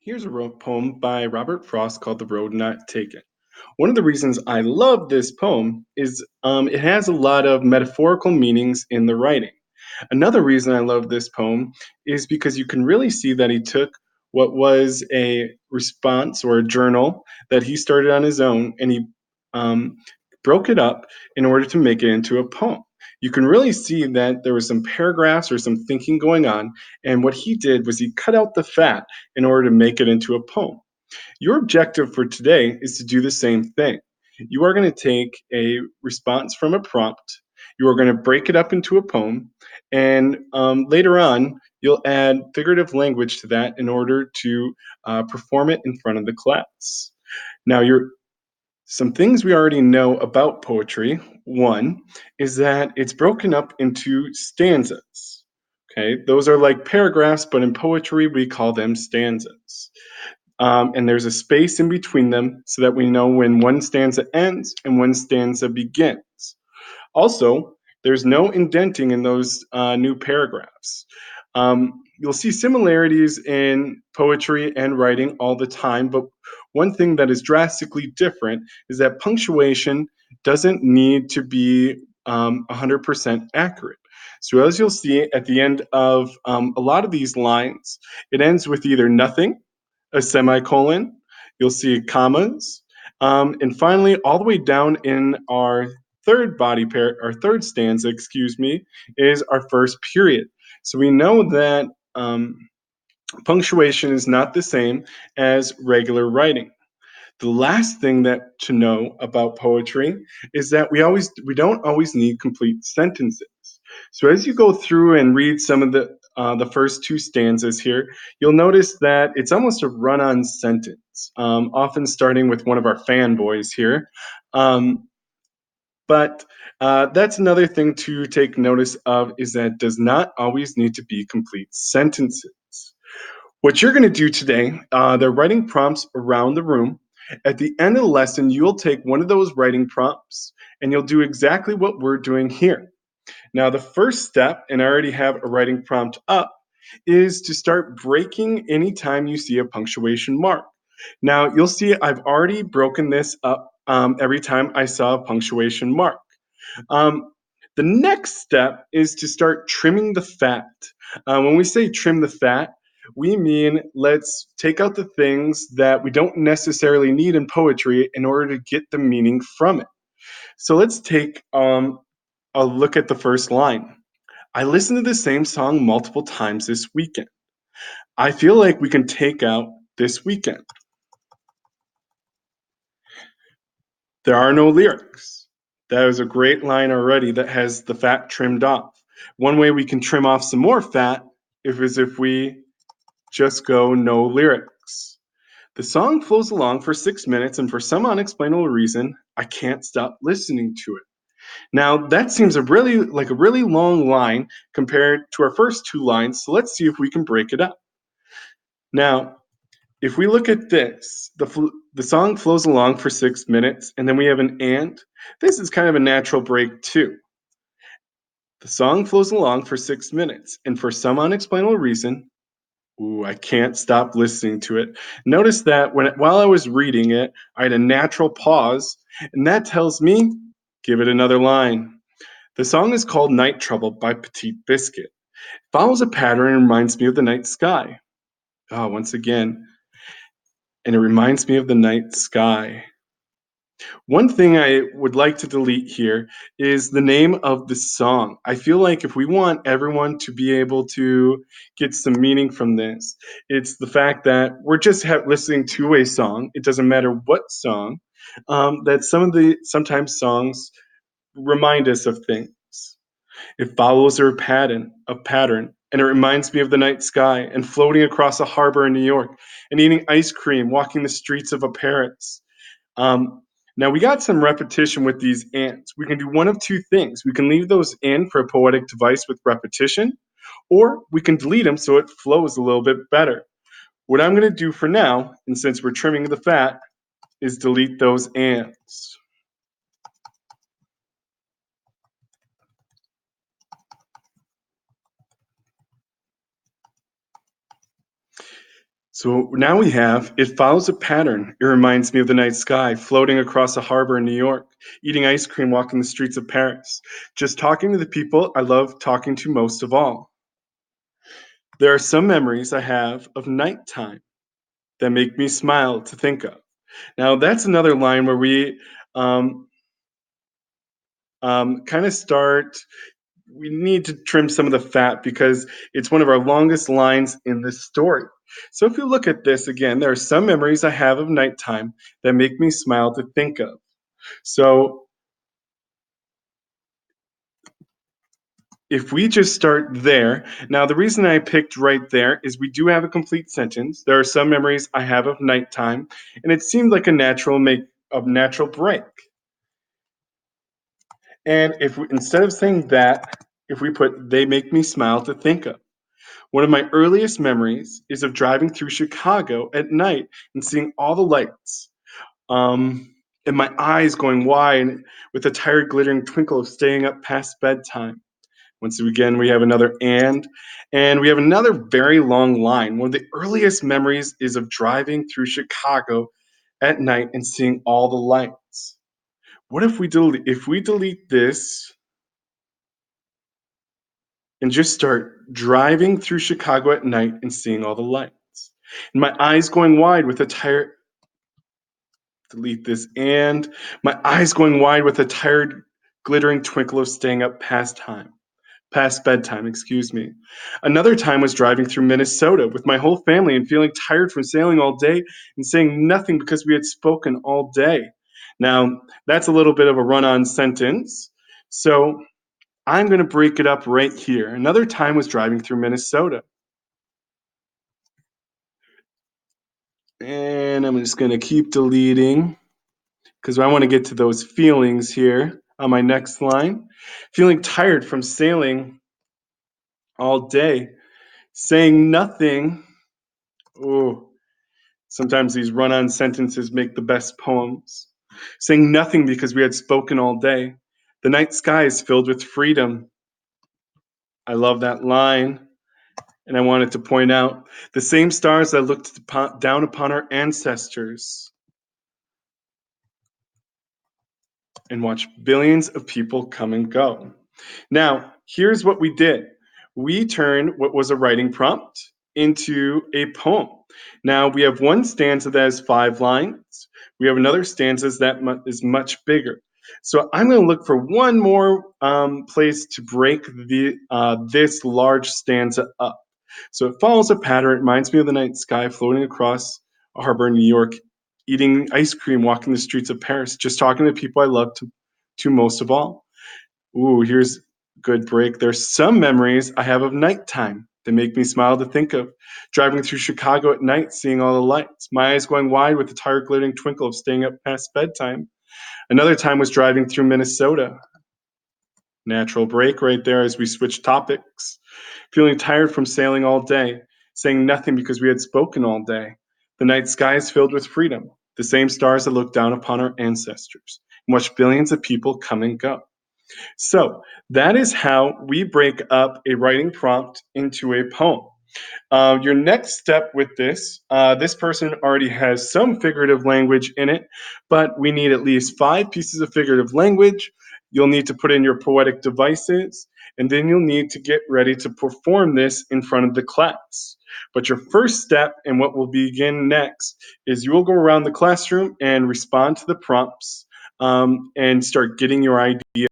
Here's a poem by Robert Frost called The Road Not Taken. One of the reasons I love this poem is it has a lot of metaphorical meanings in the writing. Another reason I love this poem is because you can really see that he took what was a response or a journal that he started on his own and he um, broke it up in order to make it into a poem. You can really see that there was some paragraphs or some thinking going on, and what he did was he cut out the fat in order to make it into a poem. Your objective for today is to do the same thing. You are going to take a response from a prompt, you are going to break it up into a poem, and later on, you'll add figurative language to that in order to perform it in front of the class. Now, some things we already know about poetry. One is that it's broken up into stanzas. Okay, those are like paragraphs, but in poetry we call them stanzas. And there's a space in between them so that we know when one stanza ends and one stanza begins. Also, there's no indenting in those new paragraphs. You'll see similarities in poetry and writing all the time, but one thing that is drastically different is that punctuation doesn't need to be 100% accurate. So, as you'll see at the end of a lot of these lines, it ends with either nothing, a semicolon, you'll see commas, and finally, all the way down in our our third stanza, excuse me, is our first period. So we know that punctuation is not the same as regular writing. The last thing that to know about poetry is that we don't always need complete sentences. So as you go through and read some of the first two stanzas here, you'll notice that it's almost a run-on sentence, often starting with one of our fanboys here. Um, but that's another thing to take notice of is that it does not always need to be complete sentences. What you're going to do today, they're writing prompts around the room. At the end of the lesson, you'll take one of those writing prompts and you'll do exactly what we're doing here. Now, the first step, and I already have a writing prompt up, is to start breaking anytime you see a punctuation mark. Now, you'll see I've already broken this up every time I saw a punctuation mark. Um, the next step is to start trimming the fat. When we say trim the fat, we mean let's take out the things that we don't necessarily need in poetry in order to get the meaning from it. So let's take a look at the first line. I listened to the same song multiple times this weekend. I feel like we can take out this weekend. There are no lyrics. That is a great line already that has the fat trimmed off. One way we can trim off some more fat is if we just go no lyrics. The song flows along for 6 minutes, and for some unexplainable reason, I can't stop listening to it. Now that seems a really long line compared to our first two lines, so let's see if we can break it up. Now, if we look at this, the song flows along for 6 minutes, and then we have an and. This is kind of a natural break too. The song flows along for 6 minutes, and for some unexplainable reason, ooh, I can't stop listening to it. Notice that while I was reading it, I had a natural pause, and that tells me, give it another line. The song is called Night Trouble by Petite Biscuit. Follows a pattern and reminds me of the night sky. Ah, once again, and it reminds me of the night sky. One thing I would like to delete here is the name of the song. I feel like if we want everyone to be able to get some meaning from this, it's the fact that we're just listening to a song. It doesn't matter what song. That sometimes songs remind us of things. It follows a pattern, and it reminds me of the night sky and floating across a harbor in New York and eating ice cream, walking the streets of a Paris. Um, Now we got some repetition with these ands. We can do one of two things. We can leave those in for a poetic device with repetition, or we can delete them so it flows a little bit better. What I'm going to do for now, and since we're trimming the fat, is delete those ands. So now we have, it follows a pattern. It reminds me of the night sky, floating across a harbor in New York, eating ice cream, walking the streets of Paris, just talking to the people I love talking to most of all. There are some memories I have of nighttime that make me smile to think of. Now, that's another line where we um, kind of start. We need to trim some of the fat because it's one of our longest lines in this story. So, if you look at this again, there are some memories I have of nighttime that make me smile to think of. So, if we just start there, now the reason I picked right there is we do have a complete sentence. There are some memories I have of nighttime, and it seemed like a natural break. And if we, instead of saying that, if we put they make me smile to think of. One of my earliest memories is of driving through Chicago at night and seeing all the lights. And my eyes going wide with a tired glittering twinkle of staying up past bedtime. Once again, we have another and we have another very long line. One of the earliest memories is of driving through Chicago at night and seeing all the lights. What if we delete this and just start driving through Chicago at night and seeing all the lights? And my eyes going wide with a tired delete this and my eyes going wide with a tired glittering twinkle of staying up past bedtime, excuse me. Another time was driving through Minnesota with my whole family and feeling tired from sailing all day and saying nothing because we had spoken all day. Now, that's a little bit of a run on sentence. So I'm going to break it up right here. Another time was driving through Minnesota. And I'm just going to keep deleting because I want to get to those feelings here on my next line. Feeling tired from sailing all day, saying nothing. Oh, sometimes these run on sentences make the best poems. Saying nothing because we had spoken all day. The night sky is filled with freedom. I love that line. And I wanted to point out the same stars that looked down upon our ancestors and watched billions of people come and go. Now, here's what we did. We turned what was a writing prompt into a poem. Now, we have one stanza that has 5 lines. We have another stanza that is much bigger. So I'm going to look for one more place to break this large stanza up. So it follows a pattern. It reminds me of the night sky floating across a harbor in New York, eating ice cream, walking the streets of Paris, just talking to people I love to most of all. Ooh, here's a good break. There's some memories I have of nighttime that make me smile to think of. Driving through Chicago at night, seeing all the lights, my eyes going wide with the tired glittering twinkle of staying up past bedtime. Another time was driving through Minnesota. Natural break right there as we switch topics. Feeling tired from sailing all day, saying nothing because we had spoken all day. The night sky is filled with freedom, the same stars that look down upon our ancestors, and watch billions of people come and go. So that is how we break up a writing prompt into a poem. Your next step with this person already has some figurative language in it, but we need at least 5 pieces of figurative language. You'll need to put in your poetic devices, and then you'll need to get ready to perform this in front of the class. But your first step, and what will begin next, is you will go around the classroom and respond to the prompts and start getting your idea